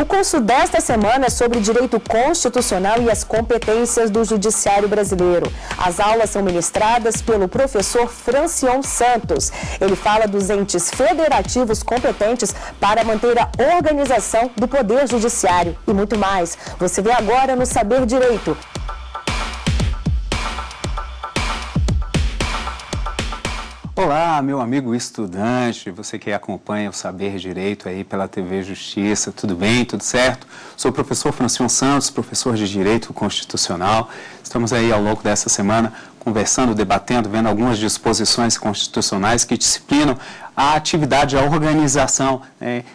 O curso desta semana é sobre direito constitucional e as competências do judiciário brasileiro. As aulas são ministradas pelo professor Francion Santos. Ele fala dos entes federativos competentes para manter a organização do Poder Judiciário e muito mais. Você vê agora no Saber Direito. Olá, meu amigo estudante, você que acompanha o Saber Direito aí pela TV Justiça, tudo bem, tudo certo? Sou o professor Francion Santos, professor de Direito Constitucional. Estamos aí ao longo dessa semana conversando, debatendo, vendo algumas disposições constitucionais que disciplinam a atividade, a organização,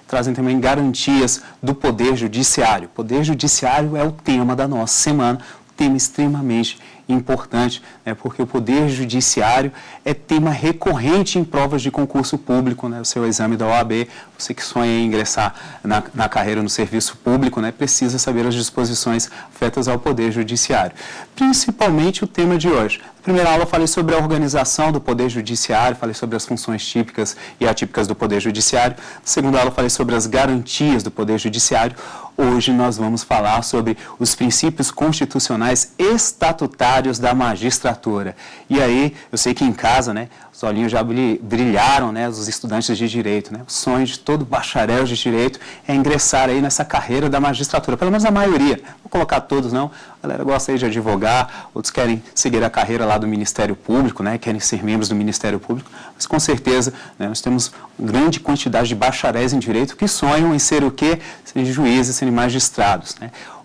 trazem também garantias do Poder Judiciário. O Poder Judiciário é o tema da nossa semana, um tema extremamente importante, porque o Poder Judiciário é tema recorrente em provas de concurso público, o seu exame da OAB. Você que sonha em ingressar na carreira no serviço público, precisa saber as disposições afetas ao Poder Judiciário. Principalmente o tema de hoje. Na primeira aula eu falei sobre a organização do Poder Judiciário, falei sobre as funções típicas e atípicas do Poder Judiciário. Na segunda aula eu falei sobre as garantias do Poder Judiciário. Hoje nós vamos falar sobre os princípios constitucionais estatutários da magistratura. E aí, eu sei que em casa, os olhinhos já brilharam, os estudantes de direito, O sonho de todo bacharel de direito é ingressar aí nessa carreira da magistratura, pelo menos a maioria. Não vou colocar todos, não. A galera gosta aí de advogar, outros querem seguir a carreira lá do Ministério Público, querem ser membros do Ministério Público, mas com certeza, nós temos uma grande quantidade de bacharéis em direito que sonham em ser o quê? Serem juízes, serem magistrados,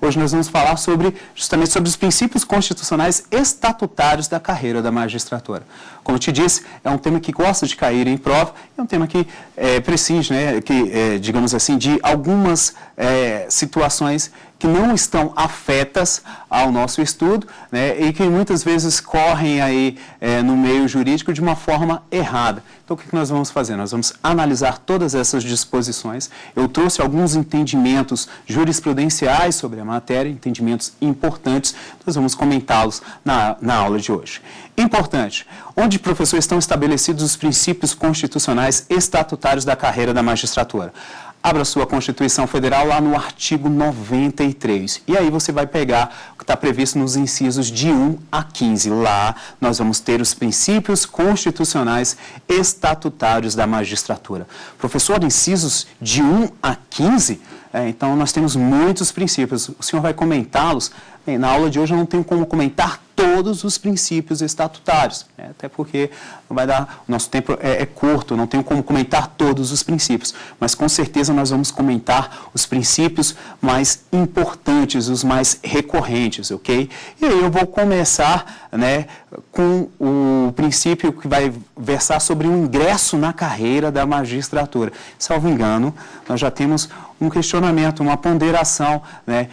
Hoje nós vamos falar justamente sobre os princípios constitucionais estatutários da carreira da magistratura. Como eu te disse, é um tema que gosta de cair em prova, é um tema que precisa, digamos assim, de algumas situações que não estão afetas ao nosso estudo, e que muitas vezes correm aí no meio jurídico de uma forma errada. Então, o que nós vamos fazer? Nós vamos analisar todas essas disposições. Eu trouxe alguns entendimentos jurisprudenciais sobre a matéria, entendimentos importantes, nós vamos comentá-los na aula de hoje. Importante, onde, professor, estão estabelecidos os princípios constitucionais estatutários da carreira da magistratura? Abra sua Constituição Federal lá no artigo 93. E aí você vai pegar o que está previsto nos incisos de 1 a 15. Lá nós vamos ter os princípios constitucionais estatutários da magistratura. Professor, incisos de 1 a 15? Então nós temos muitos princípios. O senhor vai comentá-los. Na aula de hoje eu não tenho como comentar todos os princípios estatutários, até porque não vai dar, o nosso tempo é curto, não tenho como comentar todos os princípios, mas com certeza nós vamos comentar os princípios mais importantes, os mais recorrentes, ok? E aí eu vou começar, com o princípio que vai versar sobre o ingresso na carreira da magistratura. Salvo engano, nós já temos um questionamento, uma ponderação,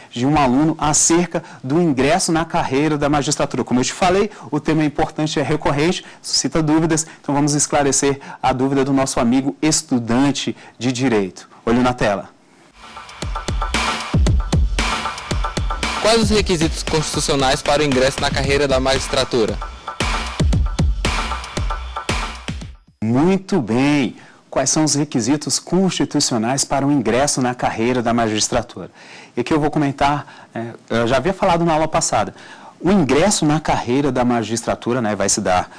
de um aluno acerca do ingresso na carreira da magistratura. Como eu te falei, o tema é importante, é recorrente, suscita dúvidas, então vamos esclarecer a dúvida do nosso amigo estudante de direito. Olho na tela. Quais os requisitos constitucionais para o ingresso na carreira da magistratura? Muito bem. Quais são os requisitos constitucionais para o ingresso na carreira da magistratura? E aqui eu vou comentar, eu já havia falado na aula passada, o ingresso na carreira da magistratura vai se dar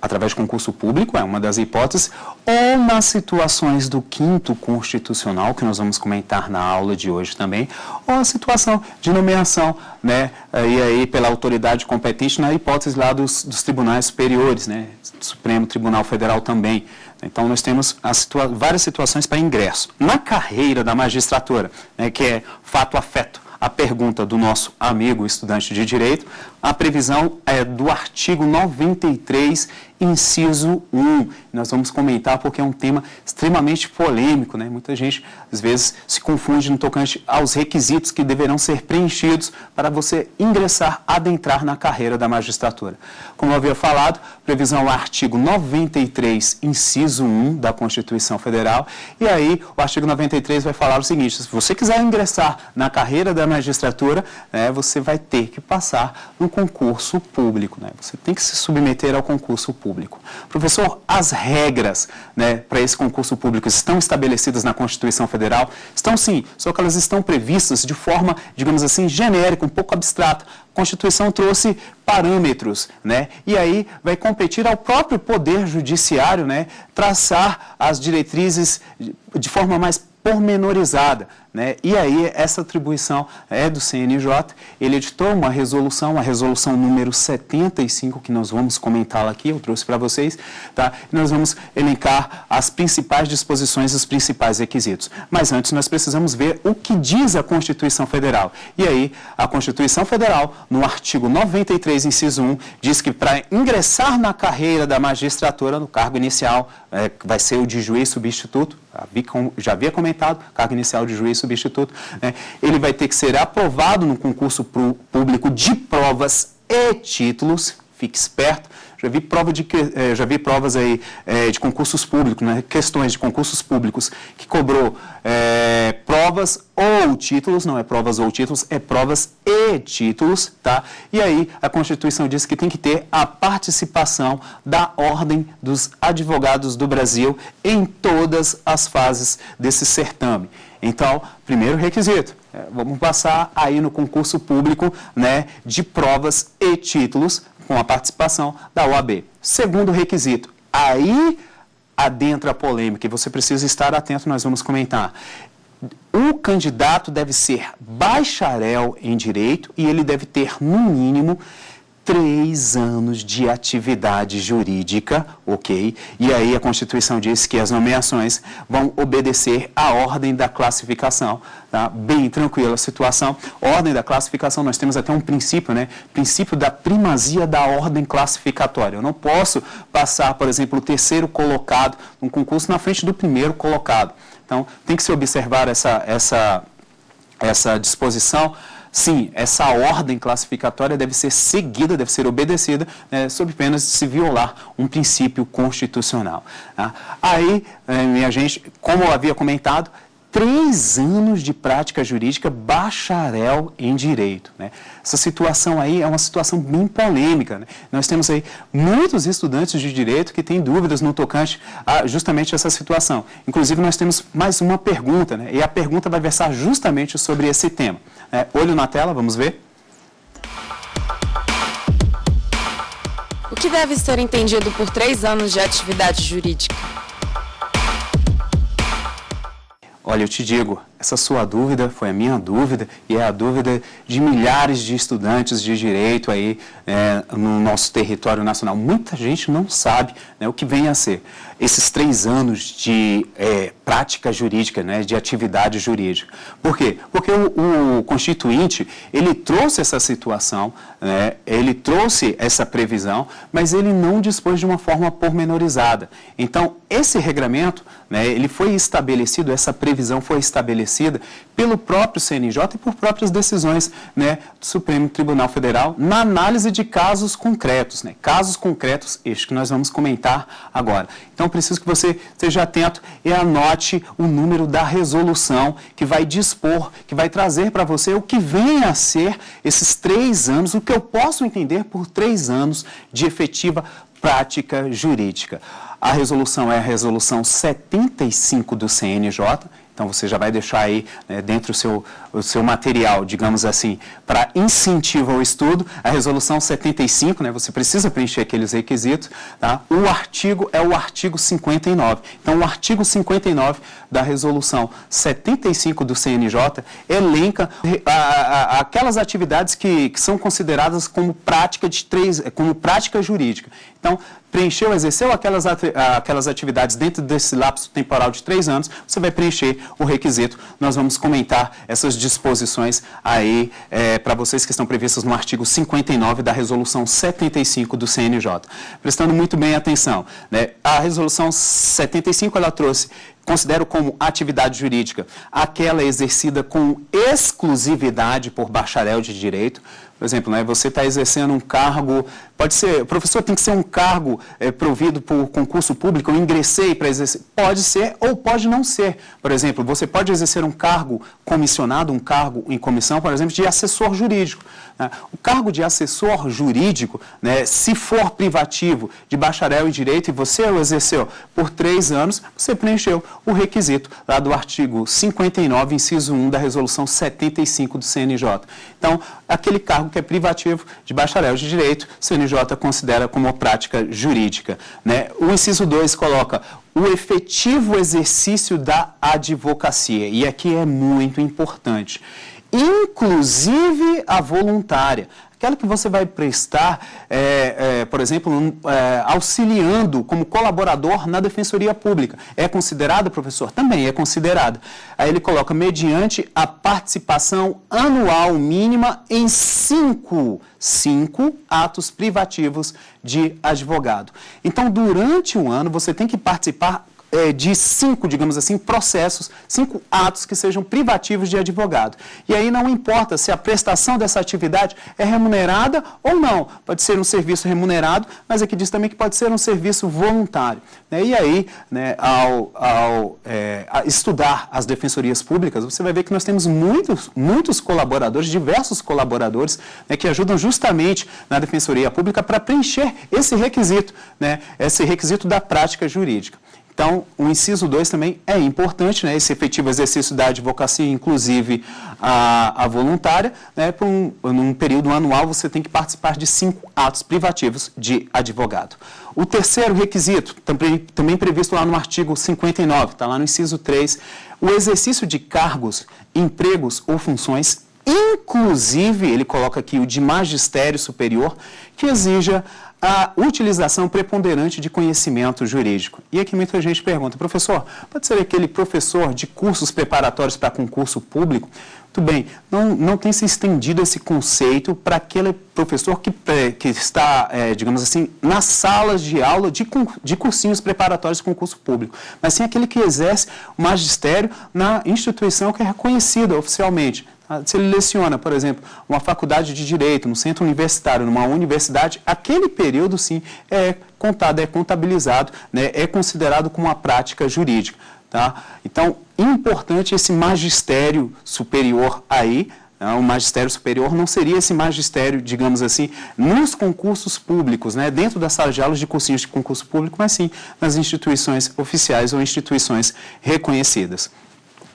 através de concurso público, é uma das hipóteses, ou nas situações do 5º Constitucional, que nós vamos comentar na aula de hoje também, ou a situação de nomeação, e aí pela autoridade competente na hipótese lá dos tribunais superiores, do Supremo Tribunal Federal também. Então, nós temos várias situações para ingresso. Na carreira da magistratura, que é fato-afeto, a pergunta do nosso amigo estudante de Direito, a previsão é do artigo 93, inciso 1. Nós vamos comentar porque é um tema extremamente polêmico, Muita gente, às vezes, se confunde no tocante aos requisitos que deverão ser preenchidos para você ingressar, adentrar na carreira da magistratura. Como eu havia falado, previsão é artigo 93, inciso 1 da Constituição Federal, e aí o artigo 93 vai falar o seguinte: se você quiser ingressar na carreira da magistratura, você vai ter que passar no concurso público, você tem que se submeter ao concurso público. Professor, as regras para esse concurso público estão estabelecidas na Constituição Federal? Estão sim, só que elas estão previstas de forma, digamos assim, genérica, um pouco abstrata. A Constituição trouxe parâmetros, e aí vai competir ao próprio Poder Judiciário, traçar as diretrizes de forma mais pormenorizada, E aí essa atribuição é do CNJ. Ele editou uma resolução, a resolução número 75, que nós vamos comentá-la aqui, eu trouxe para vocês, tá? E nós vamos elencar as principais disposições e os principais requisitos. Mas antes nós precisamos ver o que diz a Constituição Federal. E aí a Constituição Federal, no artigo 93, inciso 1, diz que para ingressar na carreira da magistratura, no cargo inicial, que vai ser o de juiz substituto, já havia comentado, cargo inicial de juiz substituto, ele vai ter que ser aprovado no concurso público de provas e títulos. Fique esperto, já vi provas aí de concursos públicos, questões de concursos públicos que cobrou provas ou títulos, não é provas ou títulos, é provas e títulos, tá? E aí a Constituição diz que tem que ter a participação da Ordem dos Advogados do Brasil em todas as fases desse certame. Então, primeiro requisito, vamos passar aí no concurso público, de provas e títulos com a participação da OAB. Segundo requisito, aí adentra a polêmica e você precisa estar atento, nós vamos comentar. O candidato deve ser bacharel em direito e ele deve ter, no mínimo, 3 anos de atividade jurídica, ok? E aí a Constituição diz que as nomeações vão obedecer à ordem da classificação, tá? Bem tranquila a situação. Ordem da classificação, nós temos até um princípio, Princípio da primazia da ordem classificatória. Eu não posso passar, por exemplo, o terceiro colocado num concurso na frente do primeiro colocado. Então, tem que se observar essa disposição. Sim, essa ordem classificatória deve ser seguida, deve ser obedecida, sob pena de se violar um princípio constitucional. Tá? Aí, minha gente, como eu havia comentado, 3 anos de prática jurídica, bacharel em direito. Essa situação aí é uma situação bem polêmica. Nós temos aí muitos estudantes de direito que têm dúvidas no tocante a justamente essa situação. Inclusive, nós temos mais uma pergunta, e a pergunta vai versar justamente sobre esse tema. Olho na tela, vamos ver. O que deve ser entendido por 3 anos de atividade jurídica? Olha, eu te digo, essa sua dúvida foi a minha dúvida e é a dúvida de milhares de estudantes de direito aí no nosso território nacional. Muita gente não sabe o que vem a ser esses 3 anos de prática jurídica, de atividade jurídica. Por quê? Porque o Constituinte, ele trouxe essa situação, ele trouxe essa previsão, mas ele não dispôs de uma forma pormenorizada. Então, esse regramento, ele foi estabelecido, essa previsão foi estabelecida pelo próprio CNJ e por próprias decisões do Supremo Tribunal Federal na análise de casos concretos, casos concretos, estes que nós vamos comentar agora. Então, preciso que você esteja atento e anote o número da resolução que vai dispor, que vai trazer para você o que vem a ser esses 3 anos, o que eu posso entender por 3 anos de efetiva prática jurídica. A resolução é a resolução 75 do CNJ. Então, você já vai deixar aí dentro o seu material, digamos assim, para incentivo ao estudo. A resolução 75, você precisa preencher aqueles requisitos. Tá? O artigo é o artigo 59. Então, o artigo 59 da resolução 75 do CNJ elenca aquelas atividades que são consideradas como prática jurídica. Então, preencheu, exerceu aquelas atividades dentro desse lapso temporal de 3 anos, você vai preencher o requisito. Nós vamos comentar essas disposições aí para vocês que estão previstas no artigo 59 da resolução 75 do CNJ. Prestando muito bem atenção, a resolução 75 ela trouxe, considero como atividade jurídica aquela exercida com exclusividade por bacharel de direito. Por exemplo, você está exercendo um cargo Pode ser, professor, tem que ser um cargo provido por concurso público, eu ingressei para exercer. Pode ser ou pode não ser. Por exemplo, você pode exercer um cargo comissionado, um cargo em comissão, por exemplo, de assessor jurídico. Né? O cargo de assessor jurídico, né, se for privativo de bacharel em direito e você o exerceu por 3 anos, você preencheu o requisito lá do artigo 59, inciso 1 da resolução 75 do CNJ. Então, aquele cargo que é privativo de bacharel de direito, o CNJ considera como prática jurídica. Né? O inciso 2 coloca o efetivo exercício da advocacia, e aqui é muito importante, inclusive a voluntária. Aquela que você vai prestar, por exemplo, auxiliando como colaborador na Defensoria Pública. É considerada, professor? Também é considerada. Aí ele coloca, mediante a participação anual mínima em 5 atos privativos de advogado. Então, durante um ano, você tem que participar de 5, digamos assim, processos, 5 atos que sejam privativos de advogado. E aí não importa se a prestação dessa atividade é remunerada ou não. Pode ser um serviço remunerado, mas aqui diz também que pode ser um serviço voluntário. E aí, né, ao estudar as defensorias públicas, você vai ver que nós temos muitos colaboradores, diversos colaboradores, né, que ajudam justamente na Defensoria Pública para preencher esse requisito, né, esse requisito da prática jurídica. Então, o inciso 2 também é importante, né, esse efetivo exercício da advocacia, inclusive a voluntária, né, num período anual você tem que participar de 5 atos privativos de advogado. O terceiro requisito, também previsto lá no artigo 59, está lá no inciso 3, o exercício de cargos, empregos ou funções, inclusive, ele coloca aqui o de magistério superior, que exija a utilização preponderante de conhecimento jurídico. E aqui muita gente pergunta, professor, pode ser aquele professor de cursos preparatórios para concurso público? Muito bem, não tem se estendido esse conceito para aquele professor que está, digamos assim, nas salas de aula de cursinhos preparatórios de concurso público, mas sim aquele que exerce o magistério na instituição que é reconhecida oficialmente. Se ele leciona, por exemplo, uma faculdade de Direito, no centro universitário, numa universidade, aquele período, sim, é contado, é contabilizado, né, é considerado como uma prática jurídica. Tá? Então, importante esse magistério superior aí. O magistério superior não seria esse magistério, digamos assim, nos concursos públicos, né, dentro das salas de aulas de cursinhos de concurso público, mas sim nas instituições oficiais ou instituições reconhecidas.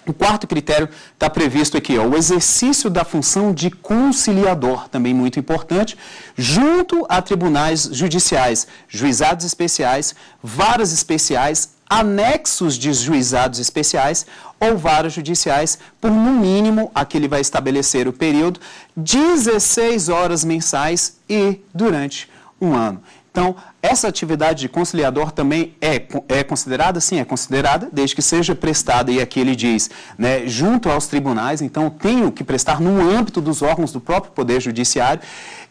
O quarto critério está previsto aqui, o exercício da função de conciliador, também muito importante, junto a tribunais judiciais, juizados especiais, varas especiais, anexos de juizados especiais ou varas judiciais, por no mínimo, aqui ele vai estabelecer o período, 16 horas mensais e durante um ano. Então, essa atividade de conciliador também é considerada? Sim, é considerada, desde que seja prestada, e aqui ele diz, né, junto aos tribunais, então tenho que prestar no âmbito dos órgãos do próprio Poder Judiciário,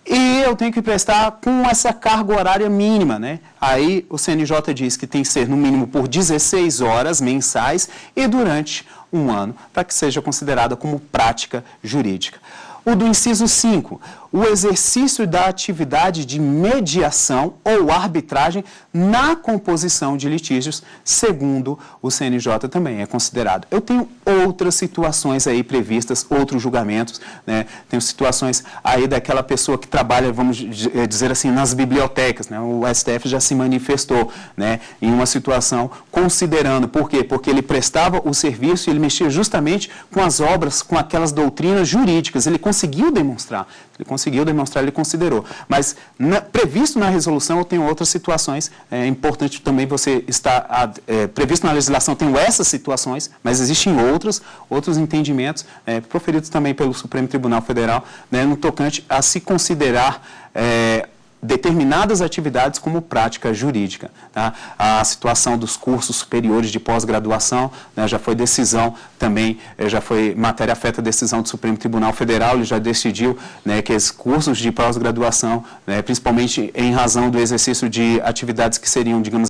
e eu tenho que prestar com essa carga horária mínima, né? Aí o CNJ diz que tem que ser no mínimo por 16 horas mensais e durante um ano, para que seja considerada como prática jurídica. O do inciso 5, o exercício da atividade de mediação ou arbitragem na composição de litígios, segundo o CNJ também é considerado. Eu tenho outras situações aí previstas, outros julgamentos, né? Tenho situações aí daquela pessoa que trabalha, vamos dizer assim, nas bibliotecas, né? O STF já se manifestou, né, em uma situação considerando, por quê? Porque ele prestava o serviço e ele mexia justamente com as obras, com aquelas doutrinas jurídicas, ele conseguiu demonstrar, ele considerou. Mas previsto na resolução eu tenho outras situações, é importante também você estar, previsto na legislação tenho essas situações, mas existem outros entendimentos, proferidos também pelo Supremo Tribunal Federal, né, no tocante a se considerar determinadas atividades como prática jurídica. Tá? A situação dos cursos superiores de pós-graduação, né, já foi decisão também, já foi matéria afeta a decisão do Supremo Tribunal Federal, ele já decidiu, né, que esses cursos de pós-graduação, né, principalmente em razão do exercício de atividades que seriam, digamos,